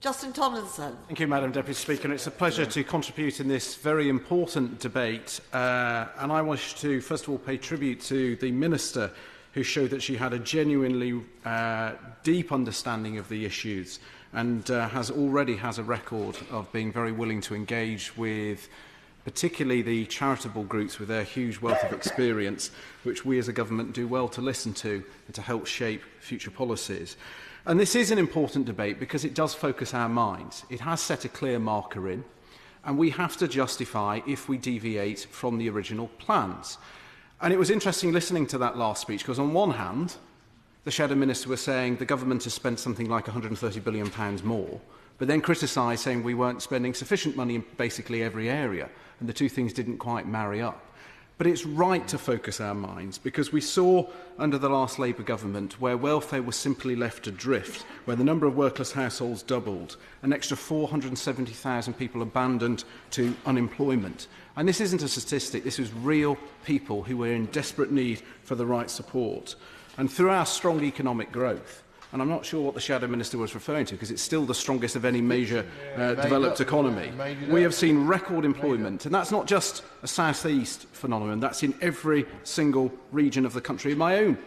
Justin Tomlinson. Thank you, Madam Deputy Speaker. It's a pleasure to contribute in this very important debate. And I wish to, first of all, pay tribute to the Minister who showed that she had a genuinely deep understanding of the issues and already has a record of being very willing to engage with particularly the charitable groups with their huge wealth of experience, which we as a government do well to listen to and to help shape future policies. And this is an important debate because it does focus our minds. It has set a clear marker in, and we have to justify if we deviate from the original plans. And it was interesting listening to that last speech, because on one hand, the Shadow Minister was saying the government has spent something like £130 billion more, but then criticised, saying we weren't spending sufficient money in basically every area, and the two things didn't quite marry up. But it's right to focus our minds, because we saw under the last Labour government where welfare was simply left adrift, where the number of workless households doubled, an extra 470,000 people abandoned to unemployment. And this isn't a statistic, this was real people who were in desperate need for the right support. And through our strong economic growth, and I'm not sure what the Shadow Minister was referring to, because it's still the strongest of any major developed economy. We have seen record employment, and that's not just a South East phenomenon, that's in every single region of the country. In my own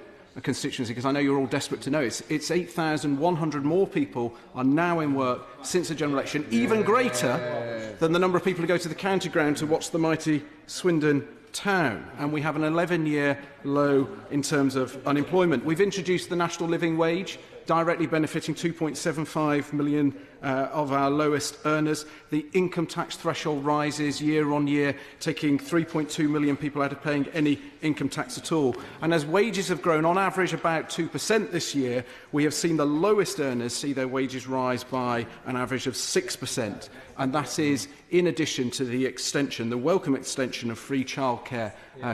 constituency, because I know you're all desperate to know, it's 8,100 more people are now in work since the general election, even greater than the number of people who go to the county ground to watch the mighty Swindon town, and we have an 11-year low in terms of unemployment. We've introduced the national living wage, directly benefiting 2.75 million of our lowest earners. The income tax threshold rises year on year, taking 3.2 million people out of paying any income tax at all. And as wages have grown on average about 2% this year, we have seen the lowest earners see their wages rise by an average of 6%. And that is in addition to the extension, the welcome extension of free childcare,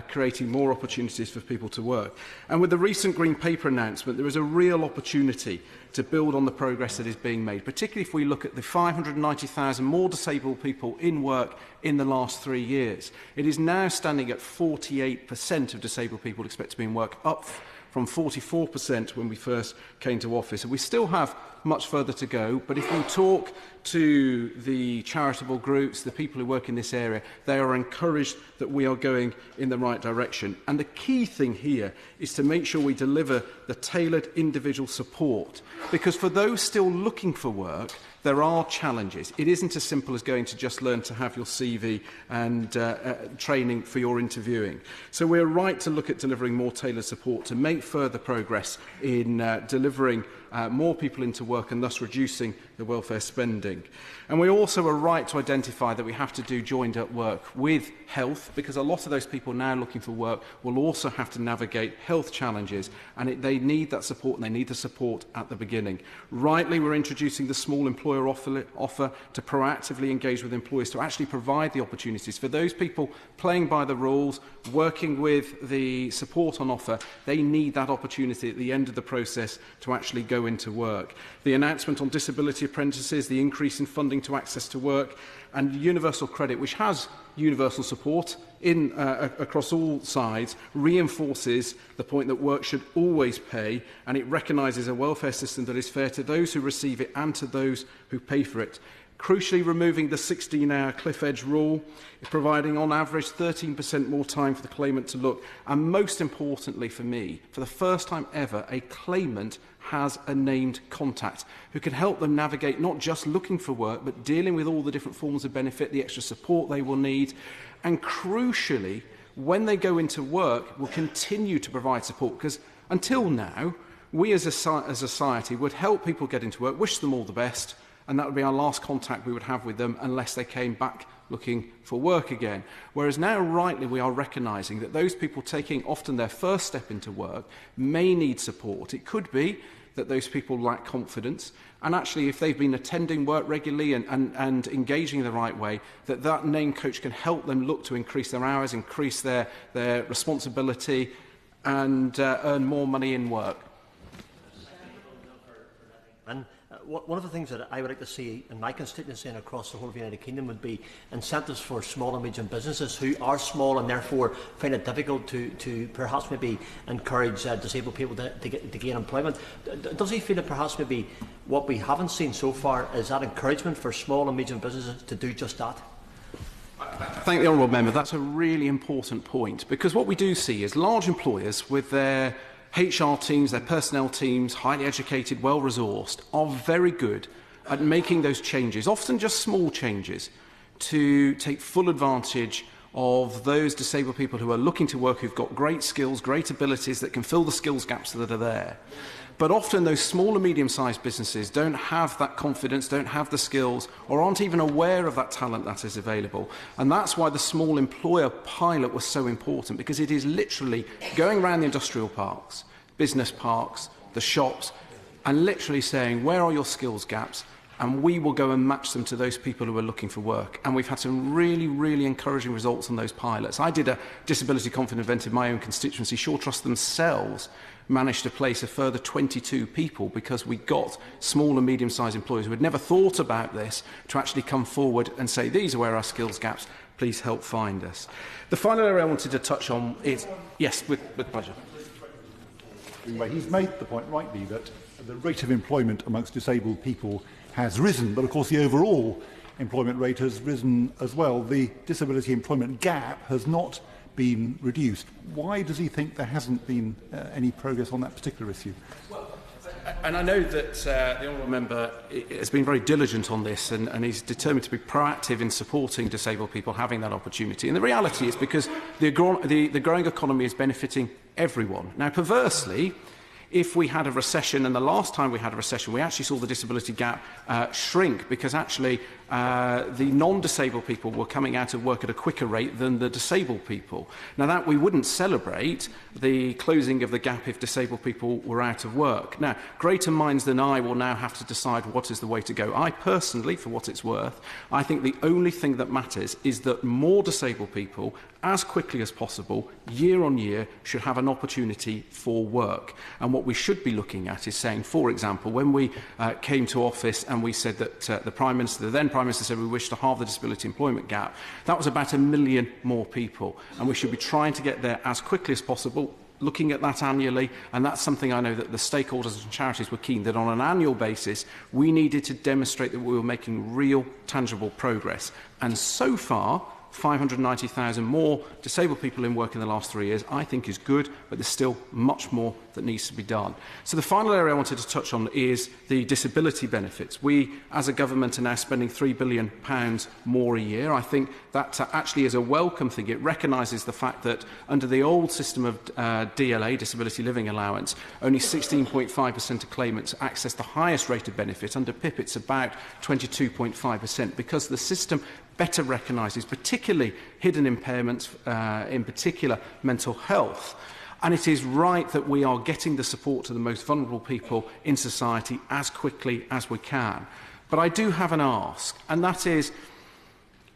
creating more opportunities for people to work. And with the recent Green Paper announcement, there is a real opportunity to build on the progress that is being made, particularly if we look at the 590,000 more disabled people in work in the last 3 years. It is now standing at 48% of disabled people expect to be in work, up from 44% when we first came to office. And we still have much further to go, but if we talk to the charitable groups, the people who work in this area, they are encouraged that we are going in the right direction. And the key thing here is to make sure we deliver the tailored individual support, because for those still looking for work, there are challenges. It isn't as simple as going to just learn to have your CV and training for your interviewing. So we're right to look at delivering more tailored support to make further progress in delivering more people into work and thus reducing the welfare spending. And we also are right to identify that we have to do joined up work with health, because a lot of those people now looking for work will also have to navigate health challenges, and they need that support, and they need the support at the beginning. Rightly, we're introducing the small employer offer to proactively engage with employers to actually provide the opportunities for those people playing by the rules, working with the support on offer. They need that opportunity at the end of the process to actually go into work. The announcement on disability apprentices, the increase in funding to access to work, and universal credit, which has universal support across all sides, reinforces the point that work should always pay, and it recognises a welfare system that is fair to those who receive it and to those who pay for it. Crucially, removing the 16-hour cliff edge rule, providing on average 13% more time for the claimant to look, and most importantly for me, for the first time ever, a claimant has a named contact who can help them navigate not just looking for work, but dealing with all the different forms of benefit, the extra support they will need, and crucially, when they go into work, will continue to provide support, because until now, we as a society would help people get into work, wish them all the best, and that would be our last contact we would have with them unless they came back looking for work again. Whereas now, rightly, we are recognising that those people taking often their first step into work may need support. It could be that those people lack confidence, and actually if they've been attending work regularly and engaging in the right way, that named coach can help them look to increase their hours, increase their responsibility, and earn more money in work. And one of the things that I would like to see in my constituency and across the whole of the United Kingdom would be incentives for small and medium businesses who are small and therefore find it difficult to perhaps maybe encourage disabled people to gain employment. Does he feel that perhaps maybe what we haven't seen so far is that encouragement for small and medium businesses to do just that? I thank the honourable member. That's a really important point, because what we do see is large employers with their HR teams, their personnel teams, highly educated, well-resourced, are very good at making those changes, often just small changes, to take full advantage of those disabled people who are looking to work, who've got great skills, great abilities that can fill the skills gaps that are there. But often those small and medium-sized businesses don't have that confidence, don't have the skills, or aren't even aware of that talent that is available. And that's why the small employer pilot was so important, because it is literally going around the industrial parks, business parks, the shops, and literally saying, where are your skills gaps? And we will go and match them to those people who are looking for work. And we've had some really, really encouraging results on those pilots. I did a disability confident event in my own constituency. Shore Trust themselves managed to place a further 22 people because we got small and medium-sized employers who had never thought about this to actually come forward and say, these are where our skills gaps, please help find us. The final area I wanted to touch on is, yes, with pleasure. He's made the point rightly that the rate of employment amongst disabled people has risen, but of course the overall employment rate has risen as well. The disability employment gap has not been reduced. Why does he think there hasn't been any progress on that particular issue? And I know that the honourable member has been very diligent on this, and he's determined to be proactive in supporting disabled people having that opportunity. And the reality is because the growing economy is benefiting everyone. Now, perversely, if we had a recession, and the last time we had a recession, we actually saw the disability gap shrink, because actually the non-disabled people were coming out of work at a quicker rate than the disabled people. Now, that we wouldn't celebrate the closing of the gap if disabled people were out of work. Now, greater minds than I will now have to decide what is the way to go. I personally, for what it's worth, I think the only thing that matters is that more disabled people, as quickly as possible, year on year, should have an opportunity for work. And what we should be looking at is saying, for example, when we came to office and we said that the Prime Minister, the then Prime Minister, said we wish to halve the disability employment gap, that was about 1 million more people. And we should be trying to get there as quickly as possible, looking at that annually, and that's something I know that the stakeholders and charities were keen that on an annual basis we needed to demonstrate that we were making real, tangible progress. And so far, 590,000 more disabled people in work in the last 3 years, I think is good, but there's still much more that needs to be done. So the final area I wanted to touch on is the disability benefits. We, as a government, are now spending £3 billion more a year. I think that actually is a welcome thing. It recognises the fact that under the old system of DLA, Disability Living Allowance, only 16.5% of claimants access the highest rate of benefit. Under PIP, it's about 22.5%, because the system better recognises particularly hidden impairments, in particular mental health. And it is right that we are getting the support to the most vulnerable people in society as quickly as we can. But I do have an ask, and that is,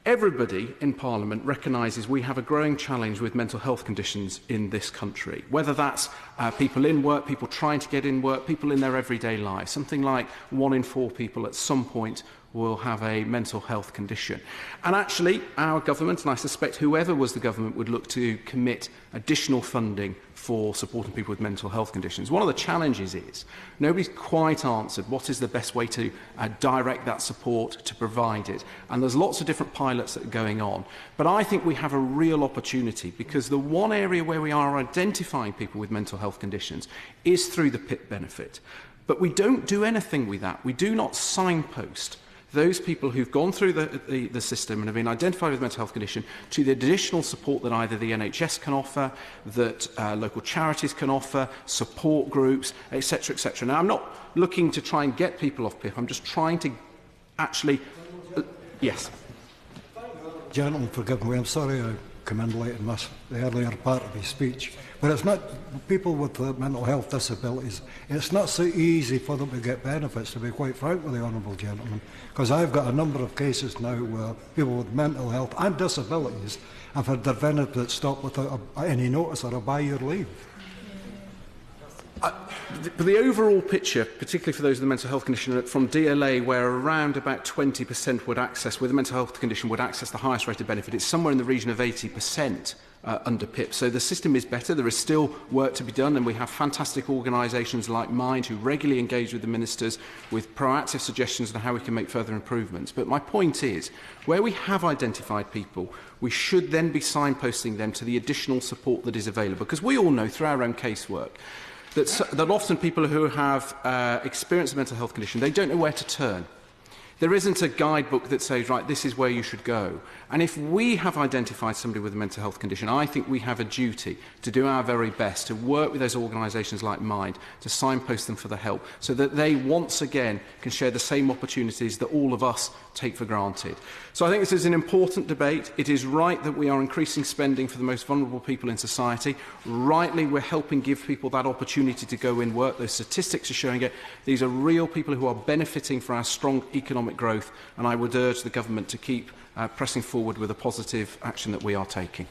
everybody in Parliament recognises we have a growing challenge with mental health conditions in this country, whether that's people in work, people trying to get in work, people in their everyday lives. Something like 1 in 4 people at some point will have a mental health condition. And actually, our government, and I suspect whoever was the government, would look to commit additional funding for supporting people with mental health conditions. One of the challenges is nobody's quite answered what is the best way to direct that support, to provide it. And there's lots of different pilots that are going on. But I think we have a real opportunity, because the one area where we are identifying people with mental health conditions is through the PIP benefit. But we don't do anything with that. We do not signpost those people who've gone through the system and have been identified with a mental health condition to the additional support that either the NHS can offer, that local charities can offer, support groups, etc., etc. Now, I'm not looking to try and get people off PIP. I'm just trying to actually... yes. Gentleman, forgive me. I'm sorry I come in late and missed the earlier part of his speech. But it's not people with mental health disabilities. It's not so easy for them to get benefits, to be quite frank with the honourable gentleman, because I've got a number of cases now where people with mental health and disabilities have had their benefits stopped without any notice or a by-year leave. But the overall picture, particularly for those with a mental health condition, from DLA, where around about 20% would access, with a mental health condition, would access the highest rate of benefit, it's somewhere in the region of 80%. Under PIP. So the system is better. There is still work to be done, and we have fantastic organisations like Mind who regularly engage with the ministers with proactive suggestions on how we can make further improvements. But my point is, where we have identified people, we should then be signposting them to the additional support that is available, because we all know through our own casework that often people who have experienced a mental health condition, they don't know where to turn. There isn't a guidebook that says, right, this is where you should go. And if we have identified somebody with a mental health condition, I think we have a duty to do our very best to work with those organisations like Mind to signpost them for the help, so that they once again can share the same opportunities that all of us take for granted. So I think this is an important debate. It is right that we are increasing spending for the most vulnerable people in society. Rightly, we're helping give people that opportunity to go in work. Those statistics are showing it. These are real people who are benefiting from our strong economic growth, and I would urge the government to keep pressing forward with the positive action that we are taking.